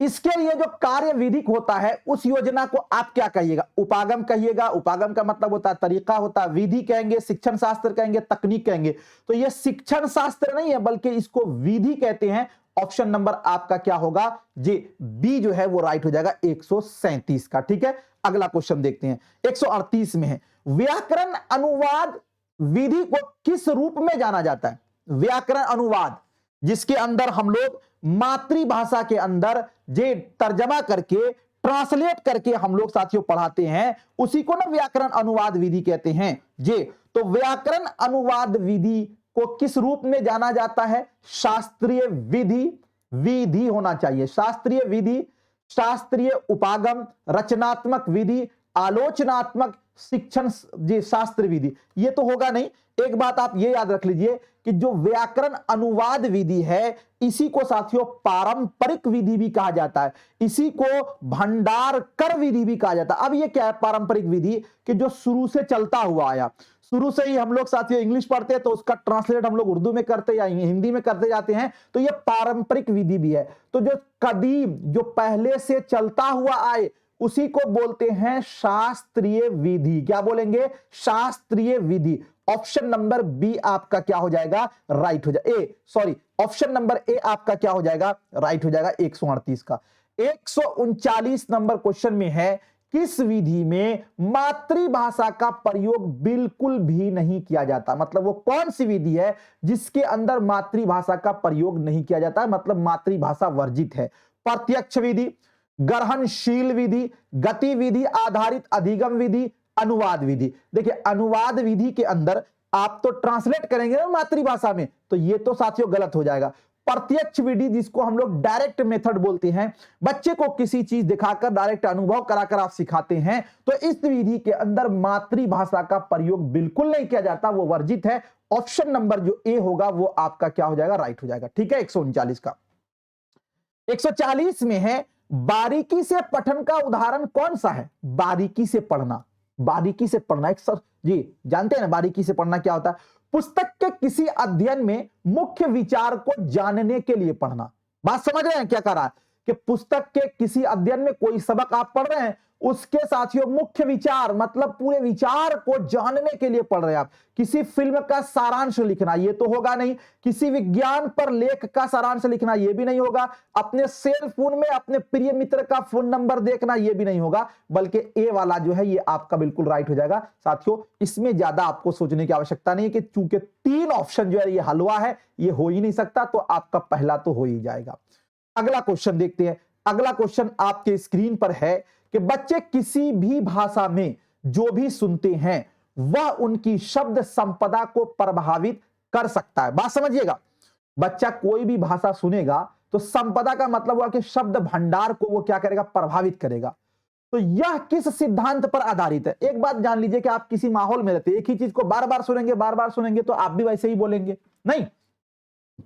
इसके लिए जो कार्य विधिक होता है उस योजना को आप क्या कहिएगा? उपागम कहिएगा। उपागम का मतलब होता है तरीका होता है, विधि कहेंगे, शिक्षण शास्त्र कहेंगे, तकनीक कहेंगे। तो ये शिक्षण शास्त्र नहीं है बल्कि इसको विधि कहते हैं। ऑप्शन नंबर आपका क्या होगा? जी बी जो है वो राइट हो जाएगा 137 का। ठीक है, अगला क्वेश्चन देखते हैं, 138 में है, व्याकरण अनुवाद विधि को किस रूप में जाना जाता है? व्याकरण अनुवाद जिसके अंदर हम लोग मातृभाषा के अंदर जे तर्जमा करके ट्रांसलेट करके हम लोग साथियों पढ़ाते हैं, उसी को ना व्याकरण अनुवाद विधि कहते हैं। जे तो व्याकरण अनुवाद विधि को किस रूप में जाना जाता है? शास्त्रीय विधि, विधि होना चाहिए, शास्त्रीय विधि, शास्त्रीय उपागम, रचनात्मक विधि, आलोचनात्मक शिक्षण, जी शास्त्र विधि। ये तो होगा नहीं। एक बात आप ये याद रख लीजिए कि जो व्याकरण अनुवाद विधि है इसी को साथियों पारंपरिक विधि भी कहा जाता है, इसी को भंडार कर विधि भी कहा जाता है। अब ये क्या है पारंपरिक विधि? कि जो शुरू से चलता हुआ आया, शुरू से ही हम लोग साथियों इंग्लिश पढ़ते हैं तो उसका ट्रांसलेट हम लोग उर्दू में करते या हिंदी में करते जाते हैं, तो ये पारंपरिक विधि भी है। तो जो कदीम, जो पहले से चलता हुआ आए, उसी को बोलते हैं शास्त्रीय विधि। क्या बोलेंगे? शास्त्रीय विधि। ऑप्शन नंबर बी आपका क्या हो जाएगा? राइट हो जाएगा। ए सॉरी, ऑप्शन नंबर ए आपका क्या हो जाएगा? राइट हो जाएगा 138 का। 139 नंबर क्वेश्चन में है, किस विधि में मातृभाषा का प्रयोग बिल्कुल भी नहीं किया जाता? मतलब वो कौन सी विधि है जिसके अंदर मातृभाषा का प्रयोग नहीं किया जाता, मतलब मातृभाषा वर्जित है? प्रत्यक्ष विधि, ग्रहणशील विधि, गतिविधि आधारित अधिगम विधि, अनुवाद विधि। देखिए अनुवाद विधि के अंदर आप तो ट्रांसलेट करेंगे ना मातृभाषा में, तो ये तो साथियों गलत हो जाएगा। प्रत्यक्ष विधि जिसको हम लोग डायरेक्ट मेथड बोलते हैं, बच्चे को किसी चीज दिखाकर डायरेक्ट अनुभव कराकर आप सिखाते हैं, तो इस विधि के अंदर मातृभाषा का प्रयोग बिल्कुल नहीं किया जाता, वो वर्जित है। ऑप्शन नंबर जो ए होगा वो आपका क्या हो जाएगा? राइट हो जाएगा। ठीक है, 139 का। 140 में है, बारीकी से पठन का उदाहरण कौन सा है? बारीकी से पढ़ना, बारीकी से पढ़ना एक सर जी जानते हैं ना बारीकी से पढ़ना क्या होता है? पुस्तक के किसी अध्ययन में मुख्य विचार को जानने के लिए पढ़ना। बात समझ रहे हैं क्या कर रहा है कि पुस्तक के किसी अध्ययन में कोई सबक आप पढ़ रहे हैं, उसके साथियों मुख्य विचार मतलब पूरे विचार को जानने के लिए पढ़ रहे हैं आप। किसी फिल्म का सारांश लिखना ये तो होगा नहीं, किसी विज्ञान पर लेख का सारांश लिखना ये भी नहीं होगा, अपने सेल फोन में अपने प्रिय मित्र का फोन नंबर देखना ये भी नहीं होगा, बल्कि ए वाला जो है ये आपका बिल्कुल राइट हो जाएगा। साथियों इसमें ज्यादा आपको सोचने की आवश्यकता नहीं है कि चूंकि 3 ऑप्शन जो है ये हलवा है, ये हो ही नहीं सकता, तो आपका पहला तो हो ही जाएगा। अगला क्वेश्चन देखते हैं। अगला क्वेश्चन आपके स्क्रीन पर है कि बच्चे किसी भी भाषा में जो भी सुनते हैं वह उनकी शब्द संपदा को प्रभावित कर सकता है। बात समझिएगा, बच्चा कोई भी भाषा सुनेगा तो संपदा का मतलब हुआ कि शब्द भंडार को वो क्या करेगा, प्रभावित करेगा। तो यह किस सिद्धांत पर आधारित है? एक बात जान लीजिए कि आप किसी माहौल में रहते हैं, एक ही चीज को बार बार सुनेंगे तो आप भी वैसे ही बोलेंगे नहीं,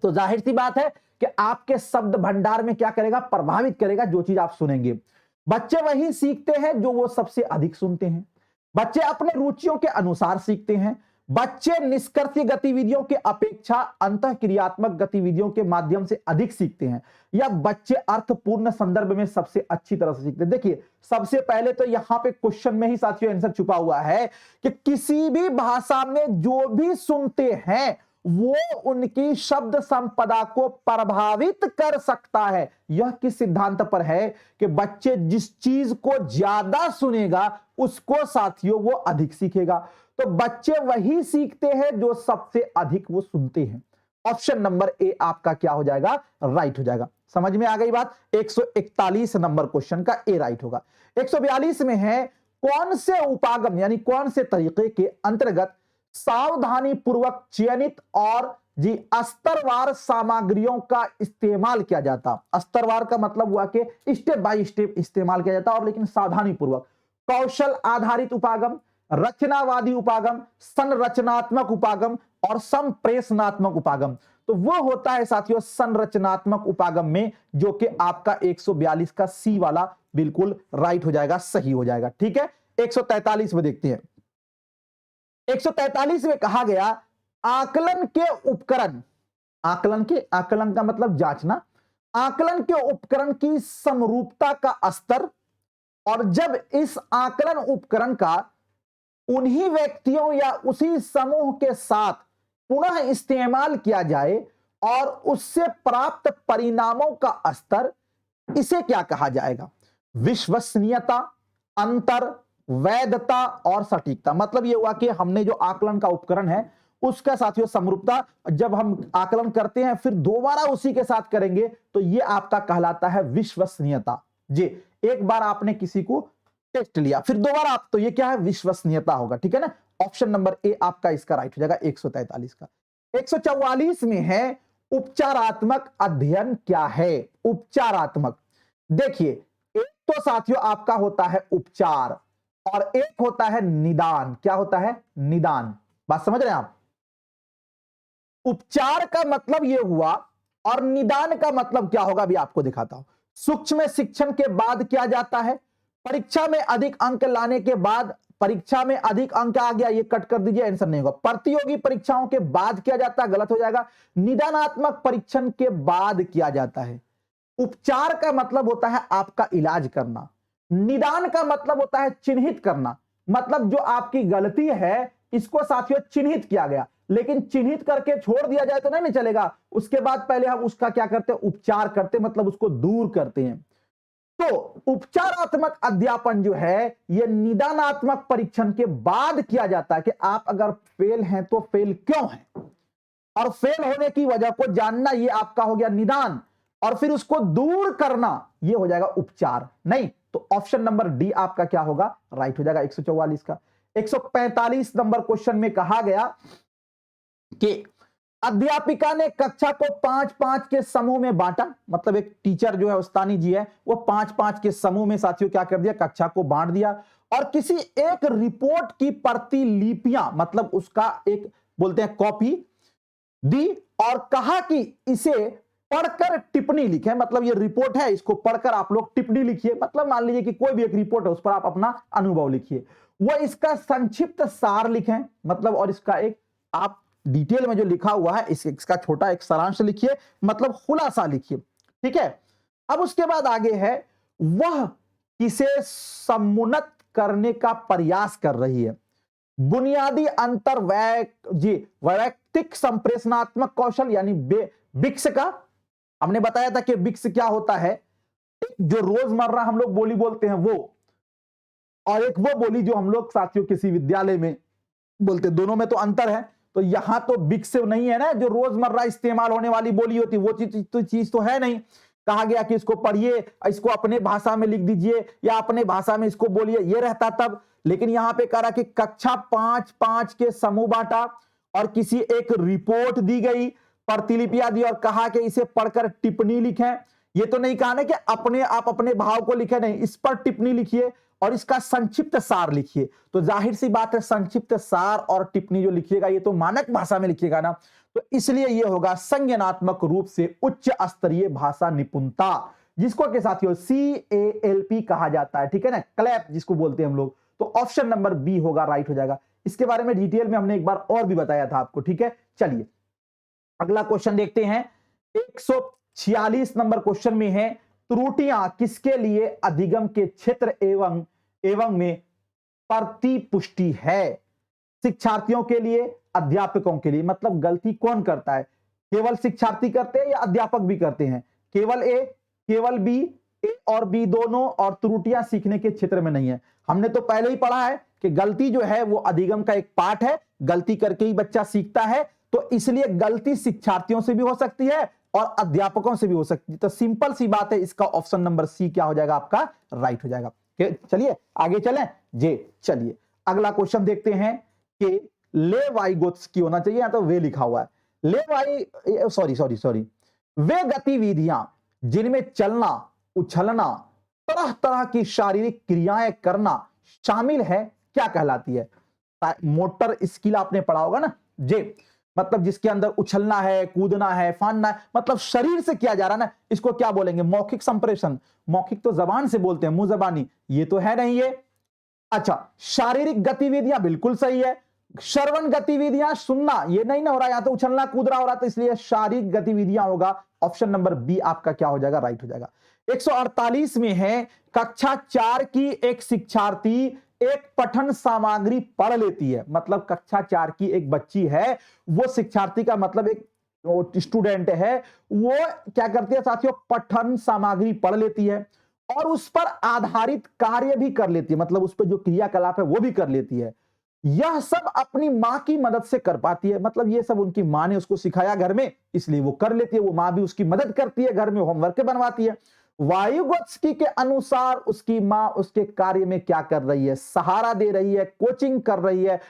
तो जाहिर सी बात है कि आपके शब्द भंडार में क्या करेगा, प्रभावित करेगा जो चीज आप सुनेंगे। बच्चे वही सीखते हैं जो वो सबसे अधिक सुनते हैं। बच्चे अपने रुचियों के अनुसार सीखते हैं। बच्चे निष्कर्षीय गतिविधियों के अपेक्षा अंतःक्रियात्मक गतिविधियों के माध्यम से अधिक सीखते हैं, या बच्चे अर्थपूर्ण संदर्भ में सबसे अच्छी तरह से सीखते हैं। देखिए, सबसे पहले तो यहां पे क्वेश्चन में ही साथियों आंसर छुपा हुआ है कि किसी भी भाषा में जो भी सुनते हैं वो उनकी शब्द संपदा को प्रभावित कर सकता है। यह किस सिद्धांत पर है कि बच्चे जिस चीज को ज्यादा सुनेगा उसको साथियों वो अधिक सीखेगा। तो बच्चे वही सीखते हैं जो सबसे अधिक वो सुनते हैं। ऑप्शन नंबर ए आपका क्या हो जाएगा, राइट हो जाएगा। समझ में आ गई बात? 141 नंबर क्वेश्चन का ए राइट होगा। 142 में है, कौन से उपागम यानी कौन से तरीके के अंतर्गत सावधानी पूर्वक चयनित और स्तरवार सामग्रियों का इस्तेमाल किया जाता। स्तरवार का मतलब हुआ कि स्टेप बाय स्टेप इस्तेमाल किया जाता और लेकिन सावधानी पूर्वक। कौशल आधारित उपागम, रचनावादी उपागम, संरचनात्मक उपागम और संप्रेषणात्मक उपागम। तो वो होता है साथियों संरचनात्मक उपागम में, जो कि आपका 142 का सी वाला बिल्कुल राइट हो जाएगा, सही हो जाएगा। ठीक है, 143 में देखते हैं। 143 में कहा गया, आकलन के उपकरण, आकलन का मतलब जांचना, आकलन के उपकरण की समरूपता का स्तर, और जब इस आकलन उपकरण का उन्हीं व्यक्तियों या उसी समूह के साथ पुनः इस्तेमाल किया जाए और उससे प्राप्त परिणामों का स्तर, इसे क्या कहा जाएगा? विश्वसनीयता, अंतर, वैधता और सटीकता। मतलब यह हुआ कि हमने जो आकलन का उपकरण है उसका साथियों समरूपता, जब हम आकलन करते हैं फिर दोबारा उसी के साथ करेंगे तो यह आपका कहलाता है विश्वसनीयता। जी, एक बार आपने किसी को टेस्ट लिया फिर दोबारा आप, तो ये क्या है, विश्वसनीयता होगा। ठीक है ना, ऑप्शन नंबर ए आपका इसका राइट हो जाएगा 143 का। 144 में है, उपचारात्मक अध्ययन क्या है? उपचारात्मक, देखिए एक तो साथियों आपका होता है उपचार और एक होता है निदान। क्या होता है? निदान। बात समझ रहे हैं आप? उपचार का मतलब यह हुआ और निदान का मतलब क्या होगा, अभी आपको दिखाता हूं। सूक्ष्म शिक्षण के बाद किया जाता है, परीक्षा में अधिक अंक लाने के बाद, परीक्षा में अधिक अंक आ गया, ये कट कर दीजिए, आंसर नहीं होगा। प्रतियोगी परीक्षाओं के बाद किया जाता है, गलत हो जाएगा। निदानात्मक परीक्षण के बाद किया जाता है। उपचार का मतलब होता है आपका इलाज करना, निदान का मतलब होता है चिन्हित करना। मतलब जो आपकी गलती है इसको साथियों चिन्हित किया गया, लेकिन चिन्हित करके छोड़ दिया जाए तो नहीं चलेगा, उसके बाद पहले हम उसका क्या करते हैं, उपचार करते, मतलब उसको दूर करते हैं। तो उपचारात्मक अध्यापन जो है यह निदानात्मक परीक्षण के बाद किया जाता है कि आप अगर फेल हैं तो फेल क्यों हैं, और फेल होने की वजह को जानना, यह आपका हो गया निदान, और फिर उसको दूर करना यह हो जाएगा उपचार। नहीं, तो ऑप्शन नंबर डी आपका क्या होगा, राइट हो जाएगा 144 का। 145 नंबर क्वेश्चन में कहा गया कि अध्यापिका ने कक्षा को 5-5 के समूह में बांटा। मतलब एक टीचर जो है उस्तानी जी है, वो 5-5 के समूह में साथियों क्या कर दिया, कक्षा को बांट दिया, और किसी एक रिपोर्ट की प्रतिलिपियां, मतलब उसका एक बोलते हैं कॉपी दी, और कहा कि इसे पढ़कर टिप्पणी लिखे। मतलब ये रिपोर्ट है, इसको पढ़कर आप लोग टिप्पणी लिखिए। मतलब मान लीजिए कि कोई भी एक रिपोर्ट है, उस पर आप अपना अनुभव लिखिए। वो इसका संक्षिप्त सार लिखें, मतलब, और इसका एक आप डिटेल में जो लिखा हुआ है इसका छोटा एक सारांश लिखिए, मतलब खुलासा लिखिए। ठीक है, अब उसके बाद आगे है, वह किसे समुन्नत करने का प्रयास कर रही है। बुनियादी अंतर वैयक्तिक संप्रेषणात्मक कौशल यानी बिक्स का, हमने बताया था कि बिक्स क्या होता है, जो रोजमर्रा हम लोग बोली बोलते हैं वो, और एक वो बोली जो हम लोग साथियों किसी विद्यालय में बोलते, दोनों में तो अंतर है। तो यहां तो बिक्स नहीं है ना, जो रोजमर्रा इस्तेमाल होने वाली बोली होती, वो चीज तो है नहीं। कहा गया कि इसको पढ़िए, इसको अपने भाषा में लिख दीजिए या अपने भाषा में इसको बोलिए, ये रहता तब। लेकिन यहां पे कह रहा कि कक्षा 5-5 के समूह बांटा और किसी एक रिपोर्ट दी गई, प्रतिलिपियां दी और कहा कि इसे पढ़कर टिप्पणी लिखें। ये तो नहीं कहा ना कि अपने आप अपने भाव को लिखे, नहीं, इस पर टिप्पणी लिखिए और इसका संक्षिप्त सार लिखिए। तो जाहिर सी बात है संक्षिप्त सार और टिप्पणी जो लिखिएगा ये तो मानक भाषा में लिखिएगा ना, तो इसलिए ये होगा संज्ञानात्मक रूप से उच्च स्तरीय भाषा निपुणता, जिसको के साथियों CALP कहा जाता है, ठीक है ना, क्लैप जिसको बोलते हैं हम लोग। तो ऑप्शन नंबर बी होगा, राइट हो जाएगा। इसके बारे में डिटेल में हमने एक बार और भी बताया था आपको, ठीक है। चलिए अगला क्वेश्चन देखते हैं। 146 नंबर क्वेश्चन में है, त्रुटियां किसके लिए अधिगम के क्षेत्र एवं में प्रतिपुष्टि है? शिक्षार्थियों के लिए, अध्यापकों के लिए। मतलब गलती कौन करता है? केवल शिक्षार्थी करते हैं या अध्यापक भी करते हैं? केवल ए, केवल बी, ए और बी दोनों, और त्रुटियां सीखने के क्षेत्र में नहीं है। हमने तो पहले ही पढ़ा है कि गलती जो है वो अधिगम का एक पार्ट है, गलती करके ही बच्चा सीखता है, तो इसलिए गलती शिक्षार्थियों से भी हो सकती है और अध्यापकों से भी हो सकती है। तो सिंपल सी बात है, इसका ऑप्शन नंबर सी क्या हो जाएगा आपका, राइट हो जाएगा। चलिए आगे चलें जी। चलिए अगला क्वेश्चन देखते हैं कि लेवाइगोत्स्की होना चाहिए, या तो वे लिखा हुआ है, सॉरी, वे गतिविधियां जिनमें चलना, उछलना, तरह तरह की शारीरिक क्रियाएं करना शामिल है, क्या कहलाती है? मोटर स्किल आपने पढ़ा होगा ना जी, मतलब जिसके अंदर उछलना है, कूदना है, फानना है, मतलब शरीर से किया जा रहा है ना, इसको क्या बोलेंगे? मौखिक संप्रेषण। मौखिक तो जबान से बोलते हैं, मुंह जबानी, ये तो है नहीं ये। अच्छा, शारीरिक गतिविधियां बिल्कुल सही है। श्रवण गतिविधियां, सुनना, ये नहीं ना हो रहा, यहां तो उछलना कूदना हो रहा, तो इसलिए शारीरिक गतिविधियां होगा। ऑप्शन नंबर बी आपका क्या हो जाएगा, राइट हो जाएगा। 148 में है, कक्षा 4 की एक शिक्षार्थी एक पठन सामग्री पढ़ लेती है। मतलब कक्षा 4 की एक बच्ची है, वो शिक्षार्थी का मतलब एक स्टूडेंट है, वो क्या करती है साथियों, पठन सामग्री पढ़ लेती है और उस पर आधारित कार्य भी कर लेती है, मतलब उस पर जो क्रियाकलाप है वो भी कर लेती है। यह सब अपनी मां की मदद से कर पाती है, मतलब ये सब उनकी मां ने उसको सिखाया घर में, इसलिए वो कर लेती है। वो मां भी उसकी मदद करती है, घर में होमवर्क बनवाती है। वायुगोत्स्की के अनुसार उसकी मां उसके कार्य में क्या कर रही है? सहारा दे रही है, कोचिंग कर रही है,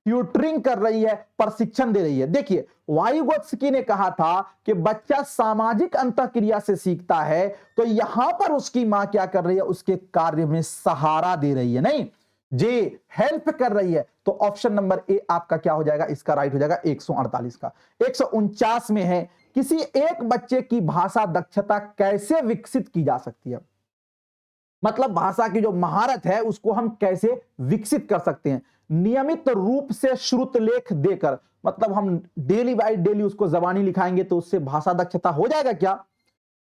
ट्यूटरिंग कर रही है, प्रशिक्षण दे रही है। देखिए वायुगोत्स्की ने कहा था कि बच्चा सामाजिक अंतःक्रिया से सीखता है, तो यहां पर उसकी मां क्या कर रही है? उसके कार्य में सहारा दे रही है, नहीं जी, हेल्प कर रही है। तो ऑप्शन नंबर ए आपका क्या हो जाएगा, इसका राइट हो जाएगा 148 का। 149 में है, किसी एक बच्चे की भाषा दक्षता कैसे विकसित की जा सकती है? मतलब भाषा की जो महारत है उसको हम कैसे विकसित कर सकते हैं? नियमित रूप से श्रुत लेख देकर, मतलब हम डेली बाय डेली उसको जबानी लिखाएंगे तो उससे भाषा दक्षता हो जाएगा क्या?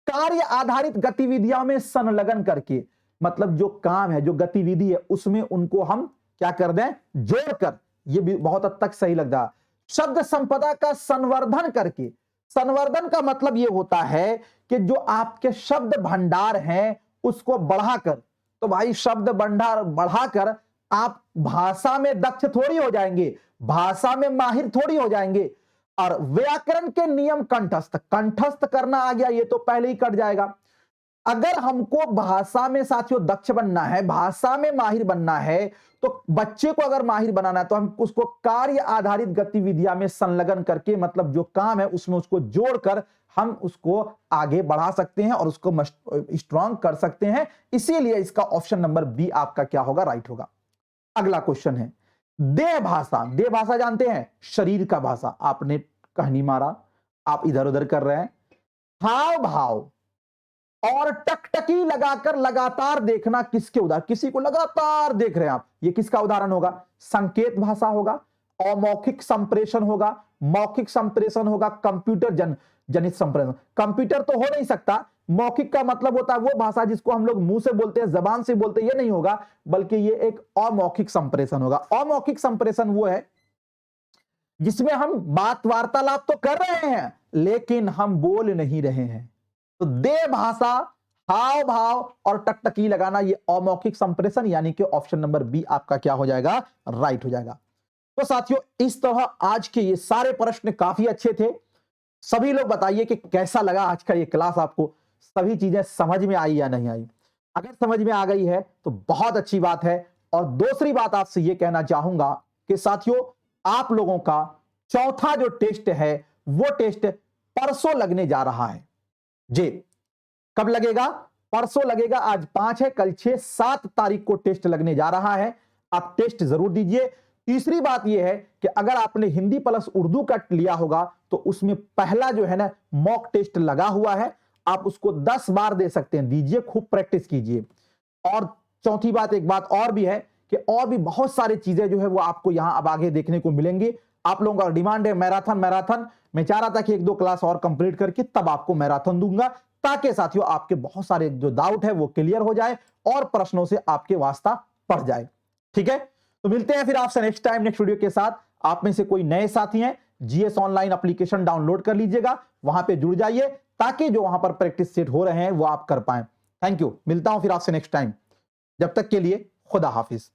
कार्य आधारित गतिविधियों में संलग्न करके, मतलब जो काम है, जो गतिविधि है, उसमें उनको हम क्या कर दें? जोड़कर। ये भी बहुत हद तक सही लग रहा। शब्द संपदा का संवर्धन करके। संवर्धन का मतलब ये होता है कि जो आपके शब्द भंडार हैं उसको बढ़ाकर। तो भाई शब्द भंडार बढ़ाकर आप भाषा में दक्ष थोड़ी हो जाएंगे, भाषा में माहिर थोड़ी हो जाएंगे। और व्याकरण के नियम कंठस्थ, कंठस्थ करना आ गया, ये तो पहले ही कट जाएगा। अगर हमको भाषा में साथियों दक्ष बनना है, भाषा में माहिर बनना है, तो बच्चे को अगर माहिर बनाना है तो हम उसको कार्य आधारित गतिविधियां में संलग्न करके, मतलब जो काम है उसमें उसको जोड़कर हम उसको आगे बढ़ा सकते हैं और उसको स्ट्रांग कर सकते हैं। इसीलिए इसका ऑप्शन नंबर बी आपका क्या होगा, राइट होगा। अगला क्वेश्चन है देह भाषा। देह भाषा जानते हैं, शरीर का भाषा। आपने कहनी मारा, आप इधर उधर कर रहे हैं, हाव भाव और टकटकी लगाकर लगातार देखना किसके उदाहरण? किसी को लगातार देख रहे हैं आप, ये किसका उदाहरण होगा? संकेत भाषा होगा, अमौखिक संप्रेषण होगा, मौखिक संप्रेषण होगा, कंप्यूटर जनित संप्रेषण। कंप्यूटर तो हो नहीं सकता। मौखिक का मतलब होता है वो भाषा जिसको हम लोग मुंह से बोलते हैं, जबान से बोलते हैं, ये नहीं होगा, बल्कि ये एक अमौखिक संप्रेषण होगा। अमौखिक संप्रेषण वो है जिसमें हम बात वार्तालाप तो कर रहे हैं लेकिन हम बोल नहीं रहे हैं। तो देह भाषा, हाव भाव और टकटकी लगाना, ये अमौखिक संप्रेषण, यानी कि ऑप्शन नंबर बी आपका क्या हो जाएगा, राइट हो जाएगा। तो साथियों इस तरह आज के ये सारे प्रश्न काफी अच्छे थे। सभी लोग बताइए कि कैसा लगा आज का ये क्लास, आपको सभी चीजें समझ में आई या नहीं आई। अगर समझ में आ गई है तो बहुत अच्छी बात है। और दूसरी बात आपसे ये कहना चाहूंगा कि साथियों, आप लोगों का चौथा जो टेस्ट है वो टेस्ट परसों लगने जा रहा है। जी, कब लगेगा? परसों लगेगा। आज 5 है, कल 6, 7 तारीख को टेस्ट लगने जा रहा है। आप टेस्ट जरूर दीजिए। तीसरी बात यह है कि अगर आपने हिंदी प्लस उर्दू का लिया होगा तो उसमें पहला जो है ना मॉक टेस्ट लगा हुआ है, आप उसको 10 बार दे सकते हैं। दीजिए, खूब प्रैक्टिस कीजिए। और चौथी बात, एक बात और भी है कि और भी बहुत सारी चीजें जो है वो आपको यहां अब आगे देखने को मिलेंगी। आप लोगों का डिमांड है मैराथन मैराथन। मैं चाह रहा था कि 1-2 क्लास और कंप्लीट करके तब आपको मैराथन दूंगा, ताकि साथियों आपके बहुत सारे जो डाउट है वो क्लियर हो जाए और प्रश्नों से आपके वास्ता पड़ जाए। ठीक है, तो मिलते हैं फिर आपसे नेक्स्ट टाइम नेक्स्ट वीडियो के साथ। आप में से कोई नए साथी हैं, जीएस ऑनलाइन एप्लीकेशन डाउनलोड कर लीजिएगा, वहां पे जुड़ जाइए ताकि जो वहां पर प्रैक्टिस सेट हो रहे हैं वो आप कर पाएं। थैंक यू, मिलता हूं फिर आपसे नेक्स्ट टाइम। जब तक के लिए खुदा हाफिज।